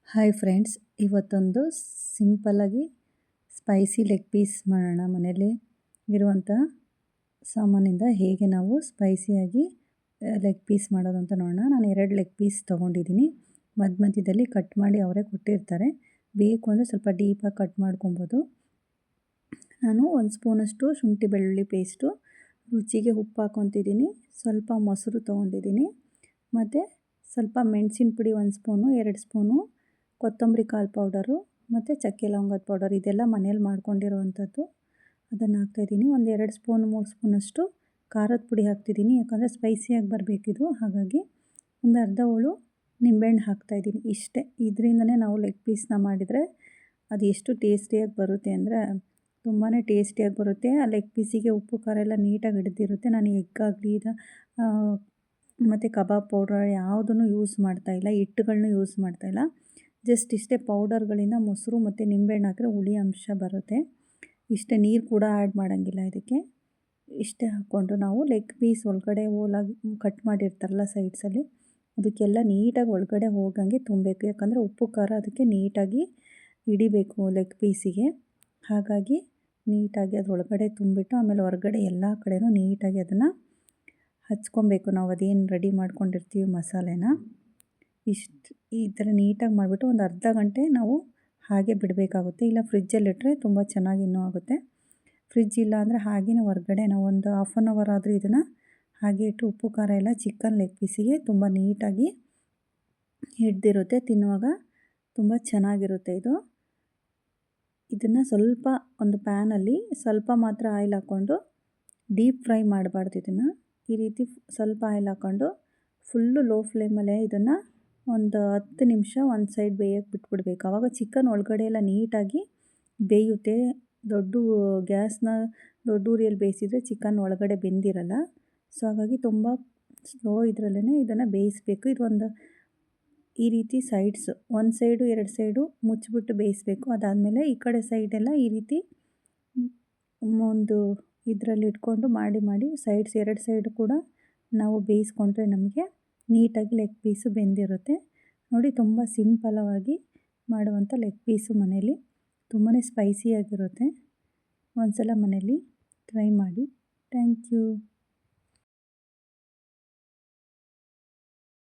Hi friends, ಇವತ್ತೊಂದು ಸಿಂಪಲ್ಲಾಗಿ spicy leg piece ಮಾಡೋಣ. ಮನೇಲಿ ಇರುವಂಥ ಸಾಮಾನಿಂದ ಹೇಗೆ ನಾವು ಸ್ಪೈಸಿಯಾಗಿ ಲೆಗ್ ಪೀಸ್ ಮಾಡೋದು ಅಂತ ನೋಡೋಣ. ನಾನು 2 ಲೆಗ್ ಪೀಸ್ ತೊಗೊಂಡಿದ್ದೀನಿ. ಮಧ್ಯದಲ್ಲಿ ಕಟ್ ಮಾಡಿ ಅವರೇ ಕೊಟ್ಟಿರ್ತಾರೆ. ಬೇಕು ಅಂದರೆ ಸ್ವಲ್ಪ ಡೀಪಾಗಿ ಕಟ್ ಮಾಡ್ಕೊಬೋದು. ನಾನು 1 ಸ್ಪೂನಷ್ಟು ಶುಂಠಿ ಬೆಳ್ಳುಳ್ಳಿ ಪೇಸ್ಟು, ರುಚಿಗೆ ಉಪ್ಪು ಹಾಕ್ಕೊತಿದ್ದೀನಿ. ಸ್ವಲ್ಪ ಮೊಸರು ತೊಗೊಂಡಿದ್ದೀನಿ. ಮತ್ತು ಸ್ವಲ್ಪ ಮೆಣಸಿನ ಪುಡಿ 1 ಸ್ಪೂನು, 2 ಸ್ಪೂನು ಕೊತ್ತಂಬರಿ ಕಾಳು ಪೌಡರು ಮತ್ತು ಚಕ್ಕೆ ಲವಂಗದ ಪೌಡರ್, ಇದೆಲ್ಲ ಮನೇಲಿ ಮಾಡ್ಕೊಂಡಿರೋವಂಥದ್ದು. ಅದನ್ನು ಹಾಕ್ತಾಯಿದ್ದೀನಿ. 1 2 ಸ್ಪೂನ್ 3 ಸ್ಪೂನಷ್ಟು ಖಾರದ ಪುಡಿ ಹಾಕ್ತಿದ್ದೀನಿ, ಯಾಕಂದರೆ ಸ್ಪೈಸಿಯಾಗಿ ಬರಬೇಕಿದು. ಹಾಗಾಗಿ ಒಂದು ಅರ್ಧ ಹೋಳು ನಿಂಬೆಹಣ್ಣು ಹಾಕ್ತಾಯಿದ್ದೀನಿ. ಇಷ್ಟೇ. ಇದರಿಂದನೇ ನಾವು ಲೆಗ್ ಪೀಸ್ನ ಮಾಡಿದರೆ ಅದು ಎಷ್ಟು ಟೇಸ್ಟಿಯಾಗಿ ಬರುತ್ತೆ ಅಂದರೆ ತುಂಬಾ ಟೇಸ್ಟಿಯಾಗಿ ಬರುತ್ತೆ. ಆ ಲೆಗ್ ಪೀಸಿಗೆ ಉಪ್ಪು ಖಾರ ಎಲ್ಲ ನೀಟಾಗಿ ಹಿಡಿದಿರುತ್ತೆ. ನಾನು ಎಗ್ ಆಗಲಿ ಮತ್ತು ಕಬಾಬ್ ಪೌಡರ್ ಯಾವುದನ್ನು ಯೂಸ್ ಮಾಡ್ತಾಯಿಲ್ಲ, ಹಿಟ್ಟುಗಳನ್ನೂ ಯೂಸ್ ಮಾಡ್ತಾಯಿಲ್ಲ. ಜಸ್ಟ್ ಇಷ್ಟೇ ಪೌಡರ್ಗಳಿಂದ ಮೊಸರು ಮತ್ತು ನಿಂಬೆಹಣ್ಣು ಹಾಕಿದ್ರೆ ಹುಳಿ ಅಂಶ ಬರುತ್ತೆ. ಇಷ್ಟೇ, ನೀರು ಕೂಡ ಆ್ಯಡ್ ಮಾಡೋಂಗಿಲ್ಲ ಇದಕ್ಕೆ. ಇಷ್ಟೇ ಹಾಕ್ಕೊಂಡು ನಾವು ಲೆಗ್ ಪೀಸ್ ಒಳಗಡೆ ಹೋಲಾಗಿ ಕಟ್ ಮಾಡಿರ್ತಾರಲ್ಲ ಸೈಡ್ಸಲ್ಲಿ, ಅದಕ್ಕೆಲ್ಲ ನೀಟಾಗಿ ಒಳಗಡೆ ಹೋಗಂಗೆ ತುಂಬಬೇಕು. ಯಾಕಂದರೆ ಉಪ್ಪು ಖಾರ ಅದಕ್ಕೆ ನೀಟಾಗಿ ಹಿಡಿಬೇಕು ಲೆಗ್ ಪೀಸಿಗೆ. ಹಾಗಾಗಿ ನೀಟಾಗಿ ಅದು ಒಳಗಡೆ ತುಂಬಿಟ್ಟು ಆಮೇಲೆ ಹೊರಗಡೆ ಎಲ್ಲ ಕಡೆಯೂ ನೀಟಾಗಿ ಅದನ್ನು ಹಚ್ಕೊಬೇಕು. ನಾವು ಅದೇನು ರೆಡಿ ಮಾಡ್ಕೊಂಡಿರ್ತೀವಿ ಮಸಾಲೆನ, ಈ ಥರ ನೀಟಾಗಿ ಮಾಡಿಬಿಟ್ಟು ಒಂದು ಅರ್ಧ ಗಂಟೆ ನಾವು ಹಾಗೆ ಬಿಡಬೇಕಾಗುತ್ತೆ. ಇಲ್ಲ ಫ್ರಿಜ್ಜಲ್ಲಿಟ್ಟರೆ ತುಂಬ ಚೆನ್ನಾಗಿ ಇನ್ನೂ ಆಗುತ್ತೆ. ಫ್ರಿಜ್ ಇಲ್ಲ ಅಂದರೆ ಹಾಗೆಯೇ ಹೊರಗಡೆ ನಾವು ಒಂದು ಹಾಫ್ ಆನ್ ಅವರ್ ಆದರೂ ಇದನ್ನು ಹಾಗೆ ಇಟ್ಟು ಉಪ್ಪು ಖಾರ ಎಲ್ಲ ಚಿಕನ್ ಲೆಗ್ ಪೀಸಿಗೆ ತುಂಬ ನೀಟಾಗಿ ಹಿಡ್ದಿರುತ್ತೆ. ತಿನ್ನುವಾಗ ತುಂಬ ಚೆನ್ನಾಗಿರುತ್ತೆ ಇದು. ಇದನ್ನು ಸ್ವಲ್ಪ ಒಂದು ಪ್ಯಾನಲ್ಲಿ ಸ್ವಲ್ಪ ಮಾತ್ರ ಆಯಿಲ್ ಹಾಕ್ಕೊಂಡು ಡೀಪ್ ಫ್ರೈ ಮಾಡಬಾರ್ದು. ಇದನ್ನು ಈ ರೀತಿ ಸ್ವಲ್ಪ ಆಯಿಲ್ ಹಾಕ್ಕೊಂಡು ಫುಲ್ಲು ಲೋ ಫ್ಲೇಮಲ್ಲೇ ಇದನ್ನು ಒಂದು 10 ನಿಮಿಷ ಒಂದು ಸೈಡ್ ಬೇಯಕ್ಕೆ ಬಿಟ್ಬಿಡ್ಬೇಕು. ಆವಾಗ ಚಿಕನ್ ಒಳಗಡೆ ಎಲ್ಲ ನೀಟಾಗಿ ಬೇಯುತ್ತೆ. ದೊಡ್ಡ ಉರಿಯಲ್ಲಿ ಬೇಯಿಸಿದರೆ ಚಿಕನ್ ಒಳಗಡೆ ಬೆಂದಿರಲ್ಲ. ಸೊ ಹಾಗಾಗಿ ತುಂಬ ಸ್ಲೋ ಇದರಲ್ಲೇ ಇದನ್ನು ಬೇಯಿಸಬೇಕು. ಇದೊಂದು ಈ ರೀತಿ ಸೈಡ್ಸು ಒಂದು ಸೈಡು 2 ಸೈಡು ಮುಚ್ಚಿಬಿಟ್ಟು ಬೇಯಿಸಬೇಕು. ಅದಾದಮೇಲೆ ಈ ಕಡೆ ಸೈಡೆಲ್ಲ ಈ ರೀತಿ ಒಂದು ಇದರಲ್ಲಿ ಇಟ್ಕೊಂಡು ಮಾಡಿ ಸೈಡ್ಸ್ 2 ಸೈಡು ಕೂಡ ನಾವು ಬೇಯಿಸ್ಕೊಂಡ್ರೆ ನಮಗೆ ನೀಟಾಗಿ ಲೆಗ್ ಪೀಸು ಬೆಂದಿರುತ್ತೆ. ನೋಡಿ, ತುಂಬ ಸಿಂಪಲವಾಗಿ ಮಾಡುವಂಥ ಲೆಗ್ ಪೀಸು ಮನೇಲಿ ತುಂಬಾ ಸ್ಪೈಸಿಯಾಗಿರುತ್ತೆ. ಒಂದು ಸಲ ಮನೇಲಿ ಟ್ರೈ ಮಾಡಿ. Thank you.